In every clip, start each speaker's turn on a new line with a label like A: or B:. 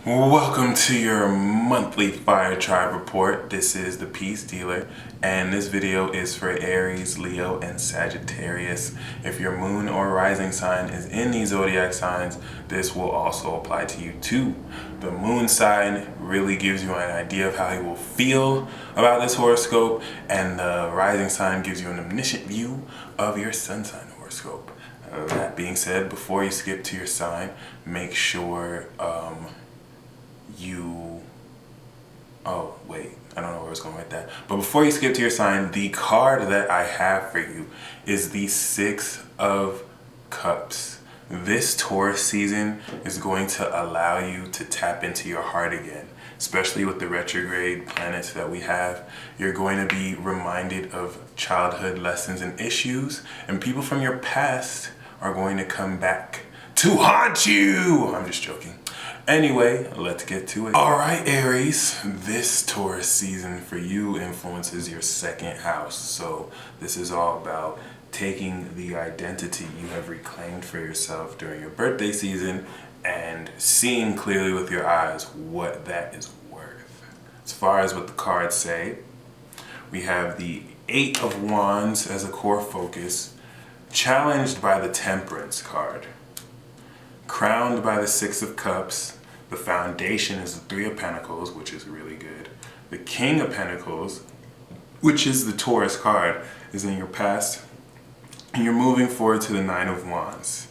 A: Welcome to your monthly fire tribe report. This is the Peace Dealer, and this video is for Aries, Leo, and Sagittarius. If your moon or rising sign is in these zodiac signs, this will also apply to you too. The moon sign really gives you an idea of how you will feel about this horoscope, and the rising sign gives you an omniscient view of your sun sign horoscope. That being said, before you skip to your sign, make sure I don't know where I was going with that. But before you skip to your sign, the card that I have for you is the Six of Cups. This Taurus season is going to allow you to tap into your heart again, especially with the retrograde planets that we have. You're going to be reminded of childhood lessons and issues, and people from your past are going to come back to haunt you. I'm just joking. Anyway, let's get to it. All right, Aries, this Taurus season for you influences your second house. So this is all about taking the identity you have reclaimed for yourself during your birthday season and seeing clearly with your eyes what that is worth. As far as what the cards say, we have the Eight of Wands as a core focus, challenged by the Temperance card, crowned by the Six of Cups. The foundation is the Three of Pentacles, which is really good. The King of Pentacles, which is the Taurus card, is in your past. And you're moving forward to the Nine of Wands.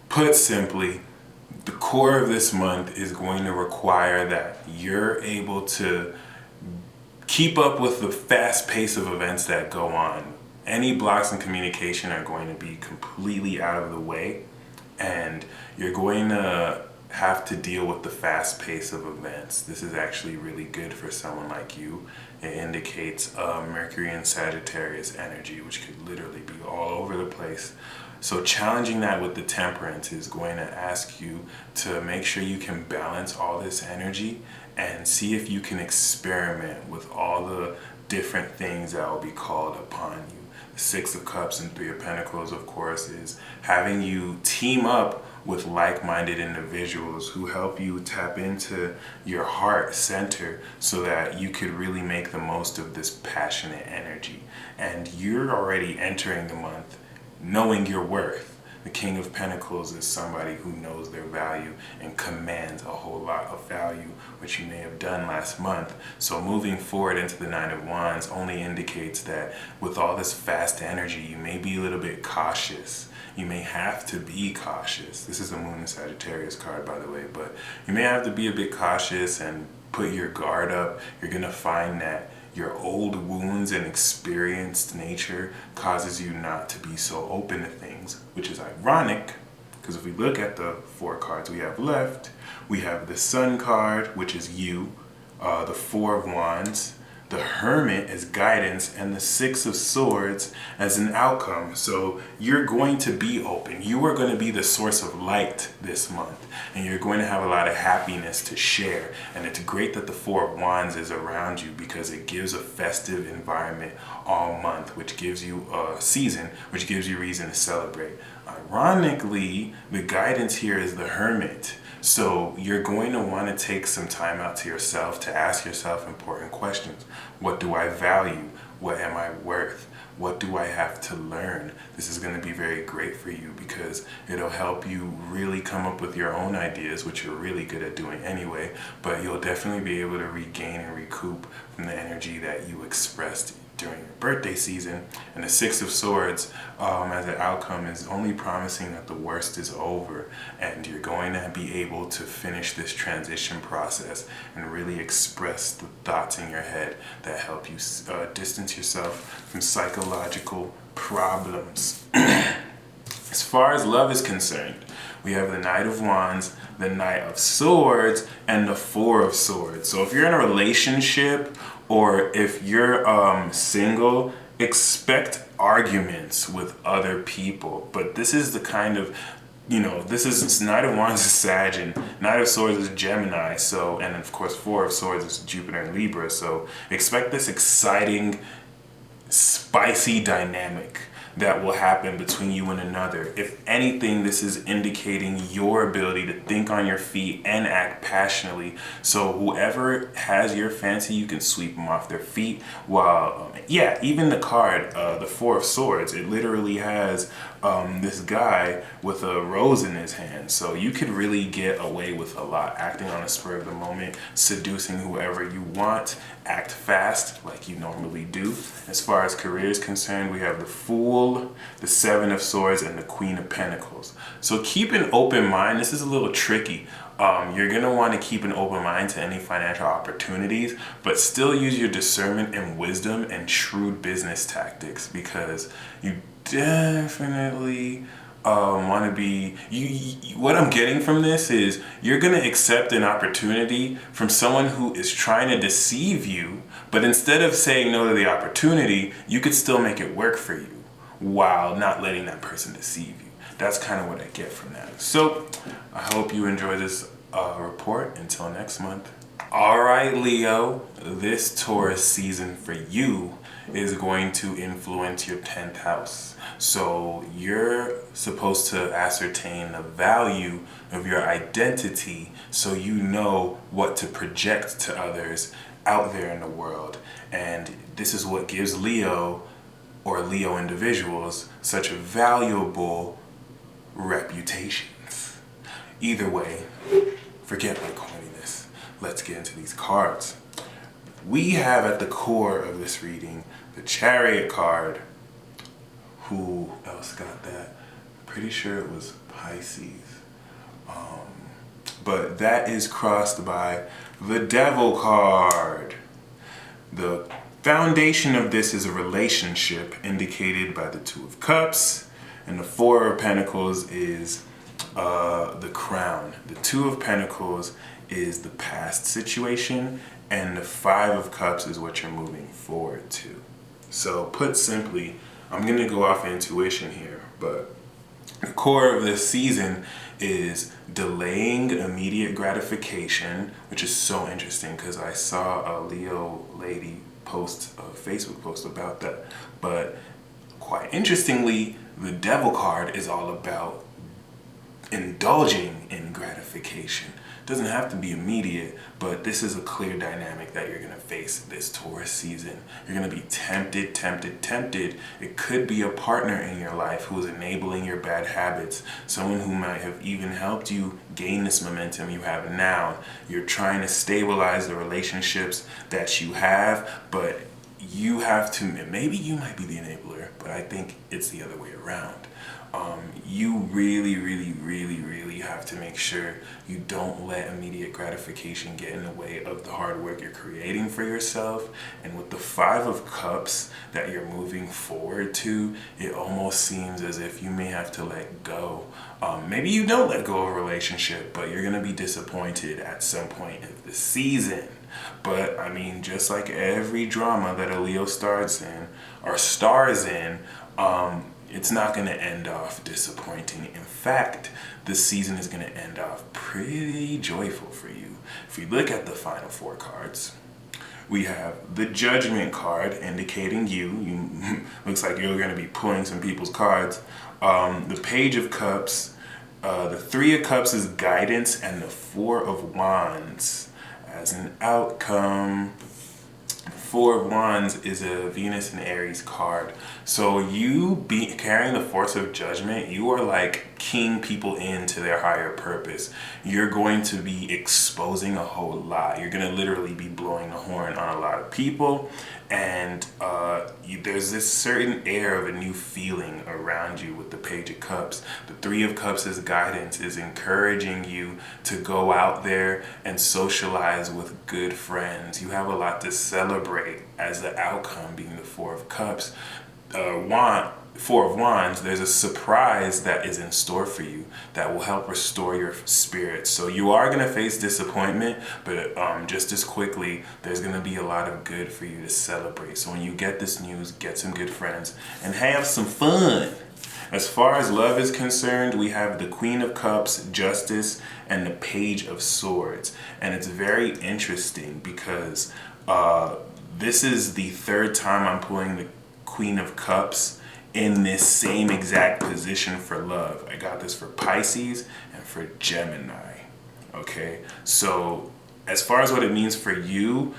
A: Put simply, the core of this month is going to require that you're able to keep up with the fast pace of events that go on. Any blocks in communication are going to be completely out of the way, and you're going to have to deal with the fast pace of events. This is actually really good for someone like you. It indicates Mercury and Sagittarius energy, which could literally be all over the place. So challenging that with the Temperance is going to ask you to make sure you can balance all this energy and see if you can experiment with all the different things that will be called upon you. The Six of Cups and Three of Pentacles, of course, is having you team up with like-minded individuals who help you tap into your heart center so that you could really make the most of this passionate energy. And you're already entering the month knowing your worth. The King of Pentacles is somebody who knows their value and commands a whole lot of value, which you may have done last month. So moving forward into the Nine of Wands only indicates that with all this fast energy, you may be a little bit cautious. You may have to be cautious. This is a Moon and Sagittarius card, by the way, but you may have to be a bit cautious and put your guard up. You're going to find that your old wounds and experienced nature causes you not to be so open to things, which is ironic, because if we look at the four cards we have left, we have the Sun card, which is you, the Four of Wands, the Hermit as guidance, and the Six of Swords as an outcome. So you're going to be open. You are going to be the source of light this month, and you're going to have a lot of happiness to share. And it's great that the Four of Wands is around you because it gives a festive environment all month, which gives you a season, which gives you reason to celebrate. Ironically, the guidance here is the Hermit. So you're going to want to take some time out to yourself to ask yourself important questions. What do I value? What am I worth? What do I have to learn? This is going to be very great for you because it'll help you really come up with your own ideas, which you're really good at doing anyway, but you'll definitely be able to regain and recoup from the energy that you expressed during your birthday season. And the Six of Swords as an outcome is only promising that the worst is over and you're going to be able to finish this transition process and really express the thoughts in your head that help you distance yourself from psychological problems. As far as love is concerned, we have the Knight of Wands, the Knight of Swords, and the Four of Swords. So if you're in a relationship or if you're single, expect arguments with other people. But this is the kind of, this is Knight of Wands is Sag and Knight of Swords is Gemini. So, and of course Four of Swords is Jupiter and Libra. So expect this exciting, spicy dynamic that will happen between you and another. If anything, this is indicating your ability to think on your feet and act passionately. So whoever has your fancy, you can sweep them off their feet. While, yeah, even the card, the Four of Swords, it literally has this guy with a rose in his hand. So you could really get away with a lot, acting on a spur of the moment, seducing whoever you want, act fast like you normally do. As far as career is concerned, we have the Fool, the Seven of Swords, and the Queen of Pentacles. So keep an open mind. This is a little tricky. You're going to want to keep an open mind to any financial opportunities, but still use your discernment and wisdom and shrewd business tactics, because you definitely want to be, what I'm getting from this is you're going to accept an opportunity from someone who is trying to deceive you, but instead of saying no to the opportunity, you could still make it work for you while not letting that person deceive you. That's kind of what I get from that. So I hope you enjoy this report. Until next month. All right, Leo, this Taurus season for you is going to influence your 10th house. So you're supposed to ascertain the value of your identity so you know what to project to others out there in the world. And this is what gives Leo or Leo individuals such a valuable reputations. Either way, forget my corniness. Let's get into these cards. We have at the core of this reading the Chariot card. Who else got that? Pretty sure it was Pisces. But that is crossed by the Devil card. The foundation of this is a relationship indicated by the Two of Cups, and the Four of Pentacles is the Crown. The Two of Pentacles is the past situation, and the Five of Cups is what you're moving forward to. So put simply, I'm going to go off intuition here, but the core of this season is delaying immediate gratification, which is so interesting because I saw a Leo lady post a Facebook post about that. But quite interestingly, the Devil card is all about indulging in gratification. It doesn't have to be immediate, but this is a clear dynamic that you're going to face this Taurus season. You're going to be tempted. It could be a partner in your life who is enabling your bad habits, someone who might have even helped you gain this momentum you have now. You're trying to stabilize the relationships that you have, but you have to, maybe you might be the enabler, but I think it's the other way around. You really have to make sure you don't let immediate gratification get in the way of the hard work you're creating for yourself. And with the Five of Cups that you're moving forward to, it almost seems as if you may have to let go. Maybe you don't let go of a relationship, but you're going to be disappointed at some point in the season. But I mean, just like every drama that a Leo stars in, it's not going to end off disappointing. In fact, the season is going to end off pretty joyful for you. If we look at the final four cards, we have the Judgment card indicating you looks like you're going to be pulling some people's cards. The Page of Cups, the Three of Cups is guidance, and the Four of Wands as an outcome. Four of Wands is a Venus and Aries card. So you carrying the force of judgment, you are like keying people into their higher purpose. You're going to be exposing a whole lot. You're going to literally be blowing the horn on a lot of people. And there's this certain air of a new feeling around you with the Page of Cups. The Three of Cups is guidance, is encouraging you to go out there and socialize with good friends. You have a lot to celebrate as the outcome being the Four of Cups. Four of Wands, there's a surprise that is in store for you that will help restore your spirit. So you are going to face disappointment, but just as quickly, there's going to be a lot of good for you to celebrate. So when you get this news, get some good friends and have some fun. As far as love is concerned, we have the Queen of Cups, Justice, and the Page of Swords. And it's very interesting because this is the third time I'm pulling the Queen of Cups in this same exact position for love. I got this for Pisces and for Gemini. Okay, so as far as what it means for you,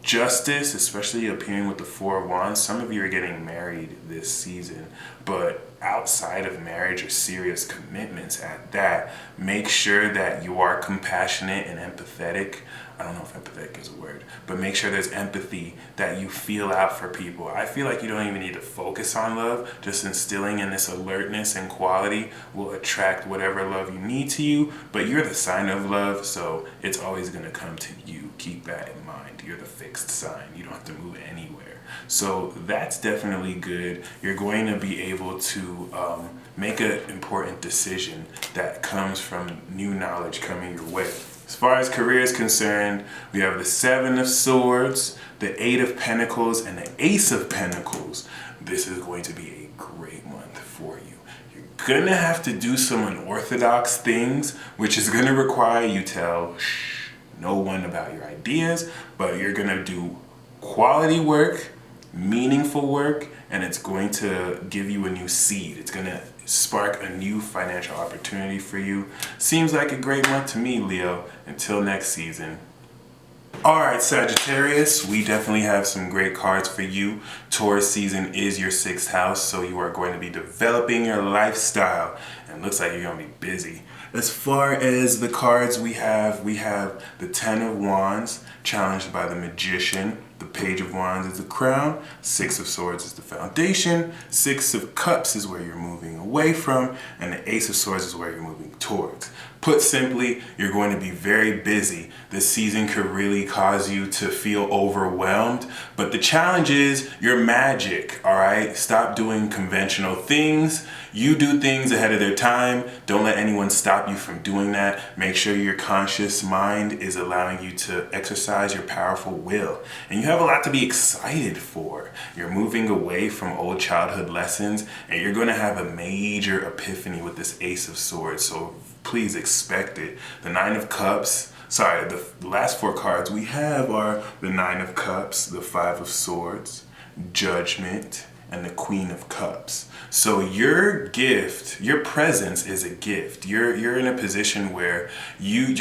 A: justice, especially appearing with the Four of Wands, some of you are getting married this season, but outside of marriage or serious commitments at that, make sure that you are compassionate and empathetic. I don't know if empathetic is a word, but make sure there's empathy, that you feel out for people. I feel like you don't even need to focus on love. Just instilling in this alertness and quality will attract whatever love you need to you, but you're the sign of love, so it's always going to come to you. Keep that in mind. You're the fixed sign. You don't have to move anywhere. So that's definitely good. You're going to be able to make an important decision that comes from new knowledge coming your way. As far as career is concerned, we have the Seven of Swords, the Eight of Pentacles, and the Ace of Pentacles. This is going to be a great month for you. You're going to have to do some unorthodox things, which is going to require you tell no one about your ideas, but you're going to do quality work, meaningful work, and it's going to give you a new seed. It's going to spark a new financial opportunity for you. Seems like a great month to me, Leo. Until next season. Alright, Sagittarius, we definitely have some great cards for you. Taurus season is your 6th house, so you are going to be developing your lifestyle, and it looks like you're going to be busy. As far as the cards we have the Ten of Wands, challenged by the Magician. The Page of Wands is the crown. 6 of Swords is the foundation. 6 of Cups is where you're moving away from. And the Ace of Swords is where you're moving towards. Put simply, you're going to be very busy. This season could really cause you to feel overwhelmed. But the challenge is your magic, all right? Stop doing conventional things. You do things ahead of their time. Don't let anyone stop you from doing that. Make sure your conscious mind is allowing you to exercise your powerful will. And you have a lot to be excited for. You're moving away from old childhood lessons, and you're going to have a major epiphany with this Ace of Swords. So please expect it. The Nine of Cups. Sorry, the last 4 cards we have are the Nine of Cups, the Five of Swords, Judgment, and the Queen of Cups. So your gift, your presence is a gift. You're in a position where you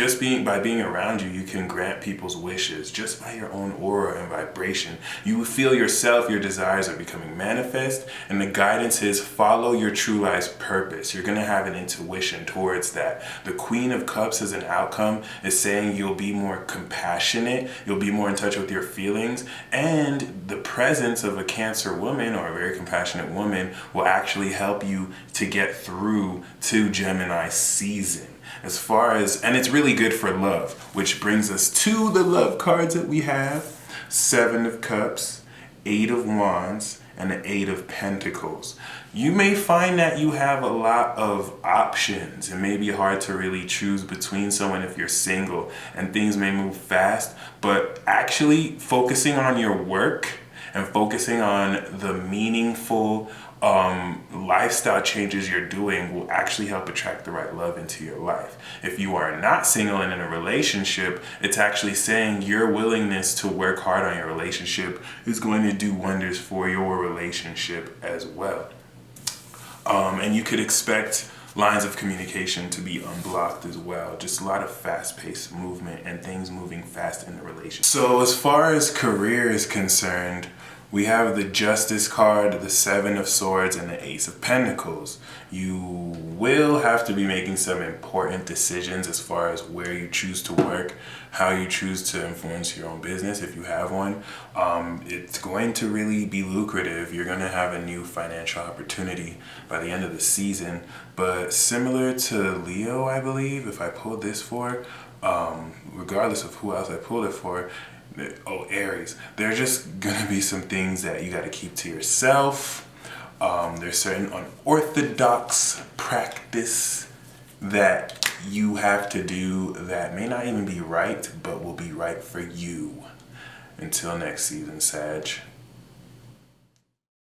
A: by being around you can grant people's wishes just by your own aura and vibration. You feel yourself, your desires are becoming manifest, and the guidance is follow your true life's purpose. You're going to have an intuition towards that. The Queen of Cups as an outcome is saying you'll be more compassionate, you'll be more in touch with your feelings, and the presence of a Cancer woman or a very compassionate woman will actually help you to get through to Gemini season. As far as, and it's really good for love, which brings us to the love cards that we have. 7 of Cups, 8 of Wands, and the 8 of Pentacles. You may find that you have a lot of options. It may be hard to really choose between someone if you're single, and things may move fast, but actually focusing on your work and focusing on the meaningful lifestyle changes you're doing will actually help attract the right love into your life. If you are not single and in a relationship, it's actually saying your willingness to work hard on your relationship is going to do wonders for your relationship as well. And you could expect lines of communication to be unblocked as well. Just a lot of fast-paced movement and things moving fast in the relationship. So as far as career is concerned, we have the Justice card, the 7 of Swords, and the Ace of Pentacles. You will have to be making some important decisions as far as where you choose to work, how you choose to influence your own business if you have one. It's going to really be lucrative. You're going to have a new financial opportunity by the end of the season. But similar to Leo, I believe, if I pulled this for, regardless of who else I pulled it for, Aries, there are just gonna be some things that you got to keep to yourself. There's certain unorthodox practice that you have to do that may not even be right, but will be right for you. Until next season, Sag.